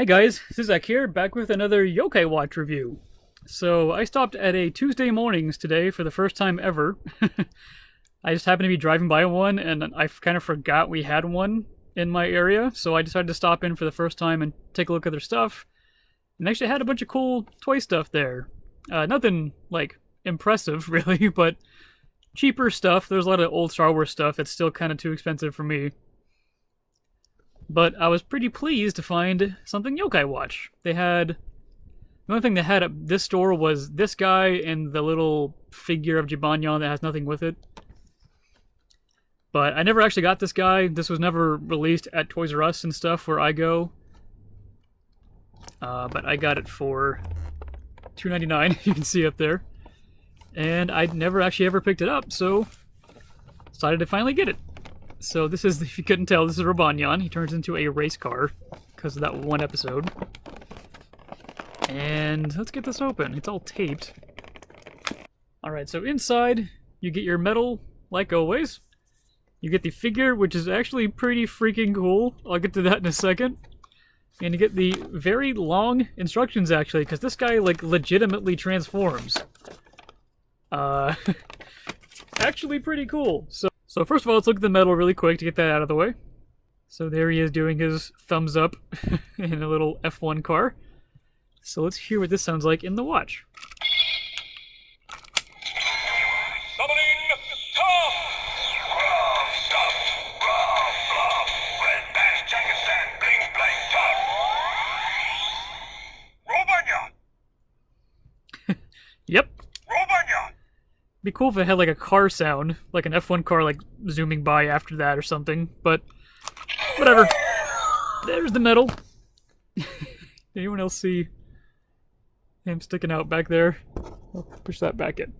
Hey guys, Zizek here, back with another Yokai Watch review. So I stopped at a Tuesday mornings today for the first time ever. I just happened to be driving by one and I kind of forgot we had one in my area, so I decided to stop in for the first time and take a look at their stuff. And they actually had a bunch of cool toy stuff there. Nothing, like, impressive, really, but cheaper stuff. There's a lot of old Star Wars stuff that's still kind of too expensive for me. But I was pretty pleased to find something Yokai Watch. The only thing they had at this store was this guy and the little figure of Robonyan that has nothing with it. But I never actually got this guy. This was never released at Toys R Us and stuff where I go. But I got it for $2.99, you can see up there. And I'd never actually ever picked it up, so decided to finally get it. So this is, if you couldn't tell, this is Robonyan. He turns into a race car because of that one episode. And let's get this open. It's all taped. Alright, so inside you get your medal, like always. You get the figure, which is actually pretty freaking cool. I'll get to that in a second. And you get the very long instructions, actually, because this guy, like, legitimately transforms. Actually pretty cool. So first of all, let's look at the medal really quick to get that out of the way. So there he is doing his thumbs up in a little F1 car. So let's hear what this sounds like in the watch. Yep. Robonyan! Be cool if it had like a car sound, like an F1 car like zooming by after that or something, but whatever. There's the medal. Anyone else see him sticking out back there? I'll push that back in.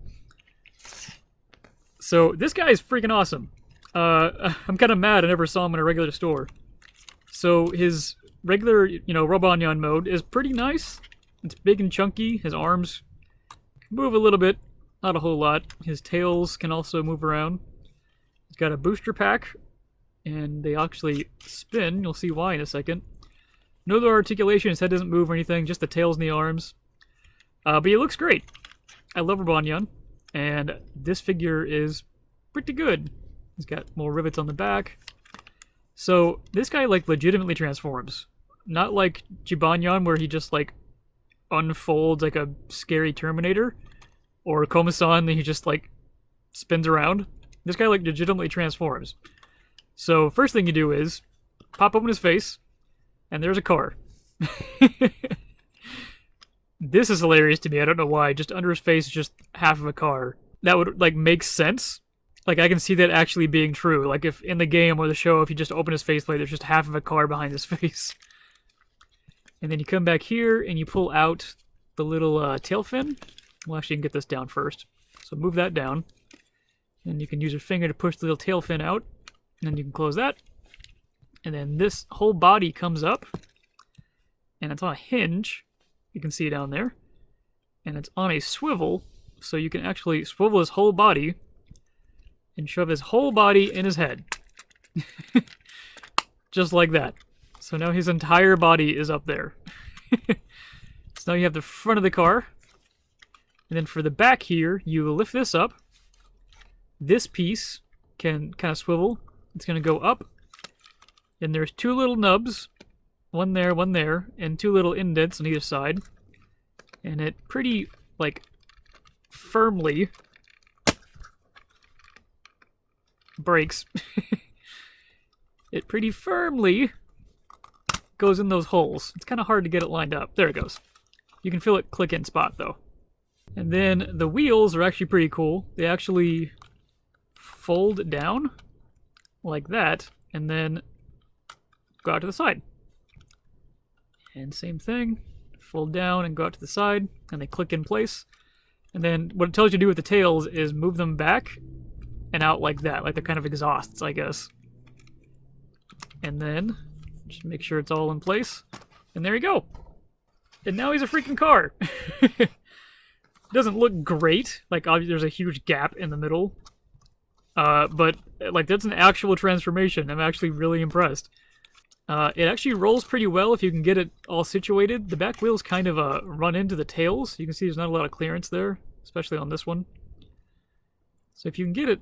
So this guy is freaking awesome. I'm kind of mad I never saw him in a regular store. So his regular, Robonyan mode is pretty nice. It's big and chunky. His arms move a little bit. Not a whole lot. His tails can also move around. He's got a booster pack, and they actually spin. You'll see why in a second. No other articulation. His head doesn't move or anything, just the tails and the arms. But he looks great. I love Robonyan, and this figure is pretty good. He's got more rivets on the back. So this guy, like, legitimately transforms. Not like Robonyan, where he just, like, unfolds like a scary Terminator. Or Komasan, he just, like, spins around. This guy, like, legitimately transforms. So, first thing you do is pop open his face, and there's a car. This is hilarious to me. I don't know why. Just under his face, just half of a car. That would, like, make sense. Like, I can see that actually being true. Like, if in the game or the show, if you just open his faceplate, there's just half of a car behind his face. And then you come back here, and you pull out the little tail fin. Well, actually, you can get this down first. So move that down. And you can use your finger to push the little tail fin out. And then you can close that. And then this whole body comes up. And it's on a hinge. You can see down there. And it's on a swivel. So you can actually swivel his whole body. And shove his whole body in his head. Just like that. So now his entire body is up there. So now you have the front of the car. And then for the back here, you lift this up. This piece can kind of swivel. It's going to go up. And there's two little nubs. One there, and two little indents on either side. And it pretty, like, firmly breaks. It pretty firmly goes in those holes. It's kind of hard to get it lined up. There it goes. You can feel it click in spot, though. And then the wheels are actually pretty cool. They actually fold down like that and then go out to the side. And same thing, fold down and go out to the side and they click in place. And then what it tells you to do with the tails is move them back and out like that, like they're kind of exhausts, I guess. And then just make sure it's all in place. And there you go. And now he's a freaking car. Doesn't look great. Like, obviously there's a huge gap in the middle. But, like, that's an actual transformation. I'm actually really impressed. It actually rolls pretty well if you can get it all situated. The back wheels kind of run into the tails. You can see there's not a lot of clearance there, especially on this one. So if you can get it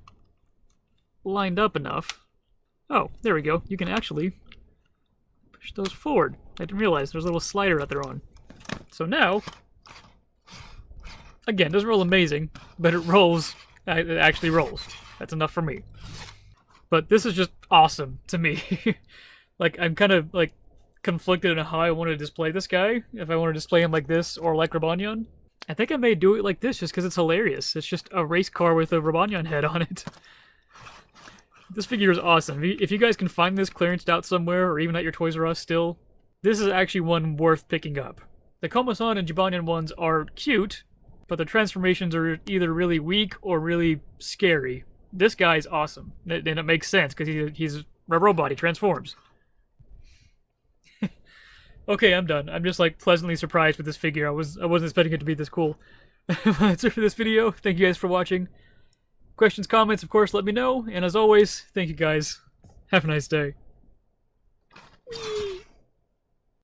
lined up enough... Oh, there we go. You can actually push those forward. I didn't realize there's a little slider that they're on. So now... Again, it doesn't roll amazing, but it rolls. It actually rolls. That's enough for me. But this is just awesome to me. Like, I'm kind of, like, conflicted on how I want to display this guy. If I want to display him like this or like Robonyan. I think I may do it like this just because it's hilarious. It's just a race car with a Robonyan head on it. This figure is awesome. If you guys can find this clearanced out somewhere, or even at your Toys R Us still, this is actually one worth picking up. The Komasan and Jibanyan ones are cute, but the transformations are either really weak or really scary. This guy's awesome, and it makes sense because he's a robot. He transforms. Okay, I'm done. I'm just like pleasantly surprised with this figure. I wasn't expecting it to be this cool. That's it for this video. Thank you guys for watching. Questions, comments, of course, let me know. And as always, thank you guys. Have a nice day.